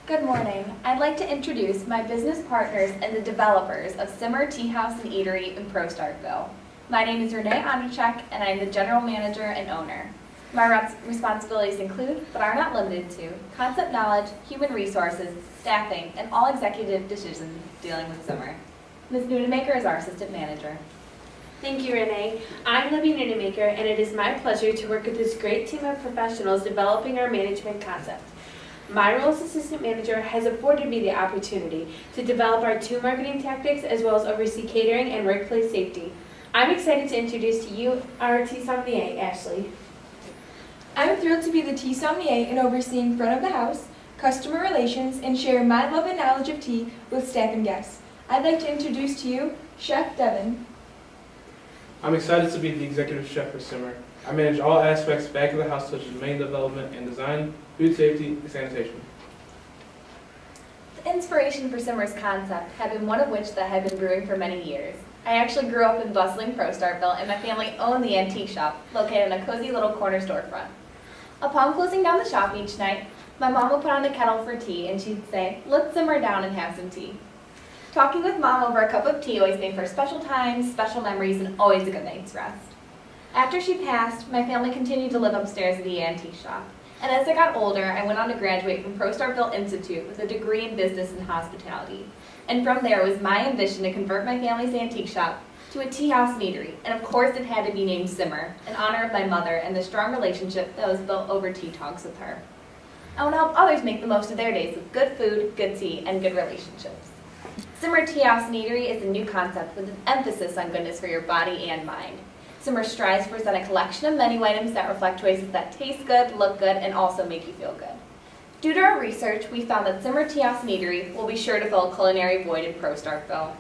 Good morning. I'd like to introduce my business partners and the developers of Simmer Tea House and Eatery in Prostarville. My name is Renee Onachek, and I'm the general manager and owner. My responsibilities include, but are not limited to, concept knowledge, human resources, staffing, and all executive decisions dealing with Simmer. Ms. Nunemaker is our assistant manager. Thank you, Renee. I'm Libby Nunemaker, and it is my pleasure to work with this great team of professionals developing our management concept. My role as assistant manager has afforded me the opportunity to develop our two marketing tactics as well as oversee catering and workplace safety. I'm excited to introduce to you our tea sommelier, Ashley. I'm thrilled to be the tea sommelier and overseeing front of the house, customer relations, and share my love and knowledge of tea with staff and guests. I'd like to introduce to you Chef Devin. I'm excited to be the executive chef for Simmer. I manage all aspects back of the house such as menu development and design, food safety, and sanitation. The inspiration for Simmer's concept had been one of which that had been brewing for many years. I actually grew up in bustling Prostarville, and my family owned the antique shop located in a cozy little corner storefront. Upon closing down the shop each night, my mom would put on a kettle for tea and she'd say, "Let's simmer down and have some tea." Talking with Mom over a cup of tea always made for special times, special memories, and always a good night's rest. After she passed, my family continued to live upstairs at the antique shop. And as I got older, I went on to graduate from Prostarville Institute with a degree in business and hospitality. And from there, it was my ambition to convert my family's antique shop to a tea house and eatery. And of course, it had to be named Simmer, in honor of my mother and the strong relationship that was built over tea talks with her. I want to help others make the most of their days with good food, good tea, and good relationships. Simmer Tea House and Eatery is a new concept with an emphasis on goodness for your body and mind. Simmer strives to present a collection of menu items that reflect choices that taste good, look good, and also make you feel good. Due to our research, we found that Simmer Tea House and Eatery will be sure to fill a culinary void in Prostarville.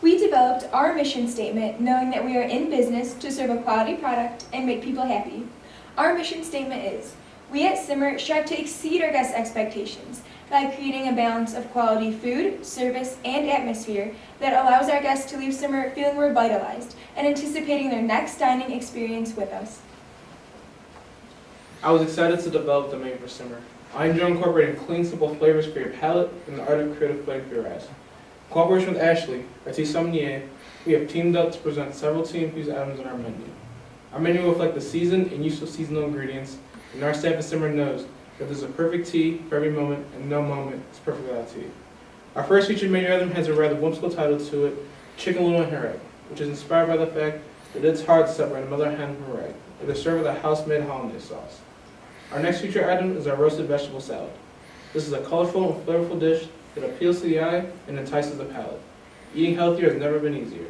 We developed our mission statement knowing that we are in business to serve a quality product and make people happy. Our mission statement is, we at Simmer strive to exceed our guests' expectations by creating a balance of quality food, service, and atmosphere that allows our guests to leave Simmer feeling revitalized and anticipating their next dining experience with us. I was excited to develop the menu for Simmer. I enjoy incorporating clean, simple flavors for your palate and the art of creative flavor for your eyes. In cooperation with Ashley, our tea sommelier, we have teamed up to present several tea-infused items on our menu. Our menu will reflect the season and use of seasonal ingredients, and our staff at Simmer knows that there's a perfect tea for every moment, and no moment is perfect without tea. Our first featured menu item has a rather whimsical title to it, Chicken Little and Her Egg, which is inspired by the fact that it's hard to separate a mother hen from her egg. It is served with a house-made hollandaise sauce. Our next featured item is our roasted vegetable salad. This is a colorful and flavorful dish that appeals to the eye and entices the palate. Eating healthier has never been easier.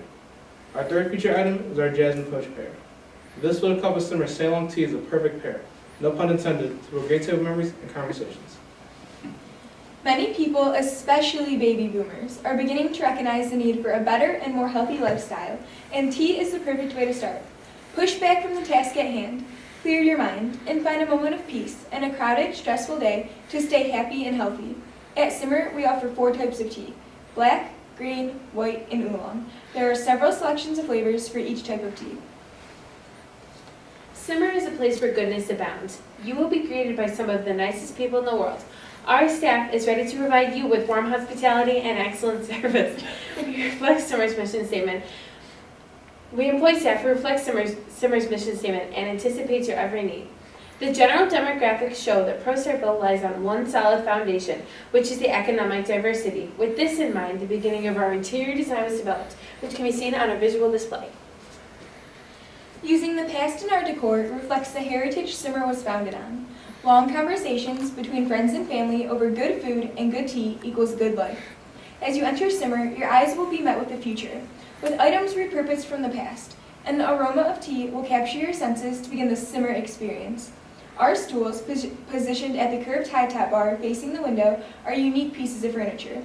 Our third featured item is our jasmine poached pear. This little cup of Simmer Ceylon tea is a perfect pair, no pun intended, to a great table of memories and conversations. Many people, especially baby boomers, are beginning to recognize the need for a better and more healthy lifestyle, and tea is the perfect way to start. Push back from the task at hand, clear your mind, and find a moment of peace in a crowded, stressful day to stay happy and healthy. At Simmer, we offer 4 types of tea: black, green, white, and oolong. There are several selections of flavors for each type of tea. Simmer is a place where goodness abounds. You will be greeted by some of the nicest people in the world. Our staff is ready to provide you with warm hospitality and excellent service. We reflect Simmer's mission statement. We employ staff who reflect Simmer's mission statement and anticipates your every need. The general demographics show that Prostarville lies on one solid foundation, which is the economic diversity. With this in mind, the beginning of our interior design was developed, which can be seen on a visual display. Using the past in our decor reflects the heritage Simmer was founded on. Long conversations between friends and family over good food and good tea equals good life. As you enter Simmer, your eyes will be met with the future, with items repurposed from the past, and the aroma of tea will capture your senses to begin the Simmer experience. Our stools, positioned at the curved high-top bar facing the window, are unique pieces of furniture.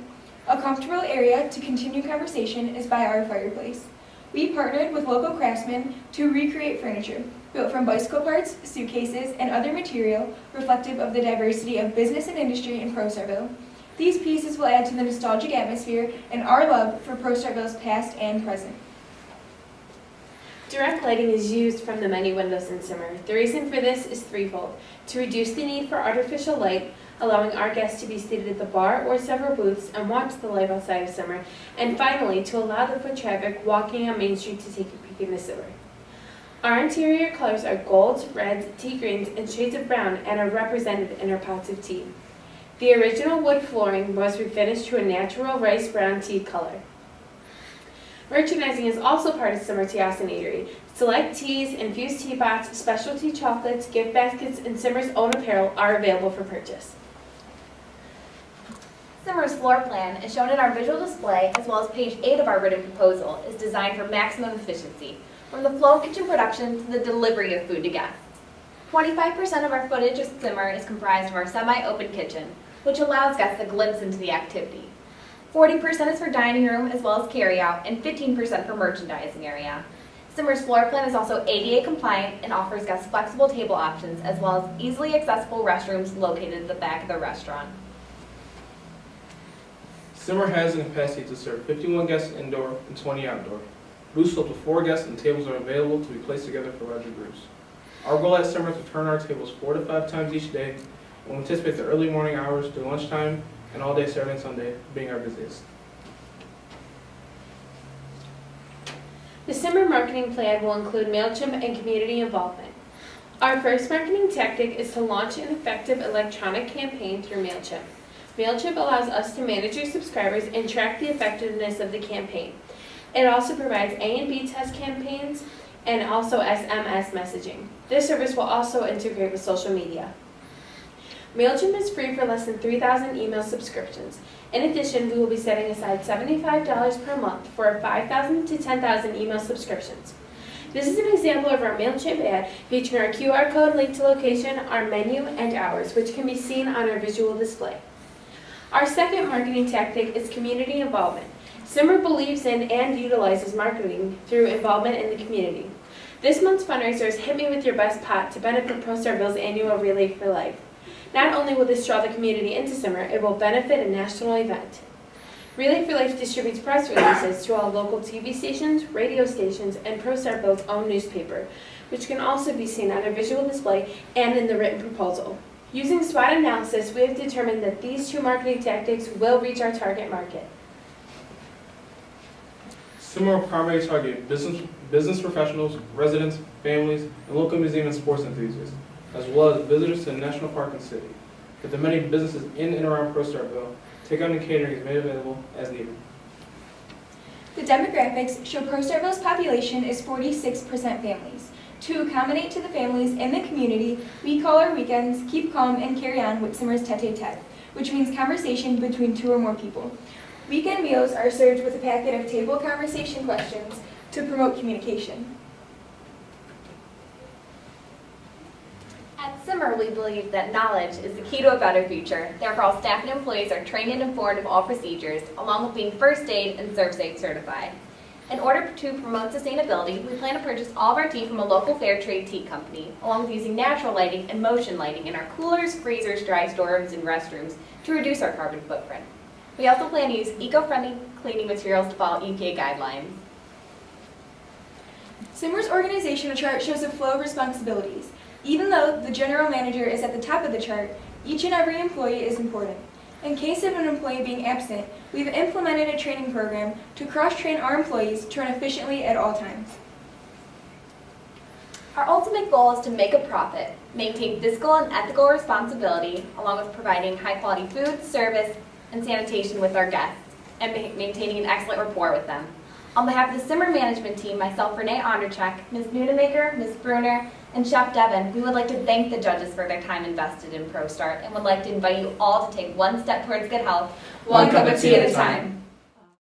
A comfortable area to continue conversation is by our fireplace. We partnered with local craftsmen to recreate furniture, built from bicycle parts, suitcases, and other material reflective of the diversity of business and industry in Prostarville. These pieces will add to the nostalgic atmosphere and our love for Prostarville's past and present. Direct lighting is used from the many windows in Simmer. The reason for this is threefold: to reduce the need for artificial light, allowing our guests to be seated at the bar or several booths and watch the live outside of Simmer, and finally, to allow the foot traffic walking on Main Street to take a peek in the Simmer. Our interior colors are golds, reds, tea greens, and shades of brown, and are represented in our pots of tea. The original wood flooring was refinished to a natural rice brown tea color. Merchandising is also part of Simmer Teos and Eatery. Select teas, infused teapots, specialty chocolates, gift baskets, and Simmer's own apparel are available for purchase. Simmer's floor plan, as shown in our visual display, as well as page 8 of our written proposal, is designed for maximum efficiency, from the flow of kitchen production to the delivery of food to guests. 25% of our footage of Simmer is comprised of our semi-open kitchen, which allows guests a glimpse into the activity. 40% is for dining room as well as carryout, and 15% for merchandising area. Simmer's floor plan is also ADA compliant and offers guests flexible table options as well as easily accessible restrooms located at the back of the restaurant. Simmer has the capacity to serve 51 guests indoor and 20 outdoor. Booths up to 4 guests and tables are available to be placed together for larger groups. Our goal at Simmer is to turn our tables 4 to 5 times each day, and we anticipate the early morning hours to lunchtime and all day Saturday and Sunday being our busiest. The Simmer marketing plan will include MailChimp and community involvement. Our first marketing tactic is to launch an effective electronic campaign through MailChimp. MailChimp allows us to manage your subscribers and track the effectiveness of the campaign. It also provides A and B test campaigns and also SMS messaging. This service will also integrate with social media. MailChimp is free for less than 3,000 email subscriptions. In addition, we will be setting aside $75 per month for 5,000 to 10,000 email subscriptions. This is an example of our MailChimp ad featuring our QR code linked to location, our menu, and hours, which can be seen on our visual display. Our second marketing tactic is community involvement. Simmer believes in and utilizes marketing through involvement in the community. This month's fundraiser is Hit Me With Your Best Pot to benefit ProStarville's annual Relay for Life. Not only will this draw the community into Simmer, it will benefit a national event. Relay for Life distributes press releases to all local TV stations, radio stations, and ProStarville's own newspaper, which can also be seen on a visual display and in the written proposal. Using SWOT analysis, we have determined that these two marketing tactics will reach our target market. Simmer will primarily target business professionals, residents, families, and local museum and sports enthusiasts, as well as visitors to the National Park and City. With the many businesses in and around ProStarville, takeout and catering is made available as needed. The demographics show ProStarville's population is 46% families. To accommodate to the families in the community, we call our weekends Keep Calm and Carry On with Simmer's Tete-a-Tete, which means conversation between 2 or more people. Weekend meals are served with a packet of table conversation questions to promote communication. At Simmer, we believe that knowledge is the key to a better future. Therefore, all staff and employees are trained and informed of all procedures, along with being first aid and ServSafe certified. In order to promote sustainability, we plan to purchase all of our tea from a local fair trade tea company, along with using natural lighting and motion lighting in our coolers, freezers, dry storerooms, and restrooms to reduce our carbon footprint. We also plan to use eco-friendly cleaning materials to follow EPA guidelines. Simmer's organizational chart shows a flow of responsibilities. Even though the general manager is at the top of the chart, each and every employee is important. In case of an employee being absent, we've implemented a training program to cross-train our employees to run efficiently at all times. Our ultimate goal is to make a profit, maintain fiscal and ethical responsibility, along with providing high-quality food, service, and sanitation with our guests, and maintaining an excellent rapport with them. On behalf of the Simmer management team, myself, Renee Onderchek, Ms. Nunemaker, Ms. Bruner, and Chef Devin, we would like to thank the judges for their time invested in ProStart and would like to invite you all to take one step towards good health, one cup of tea at a time.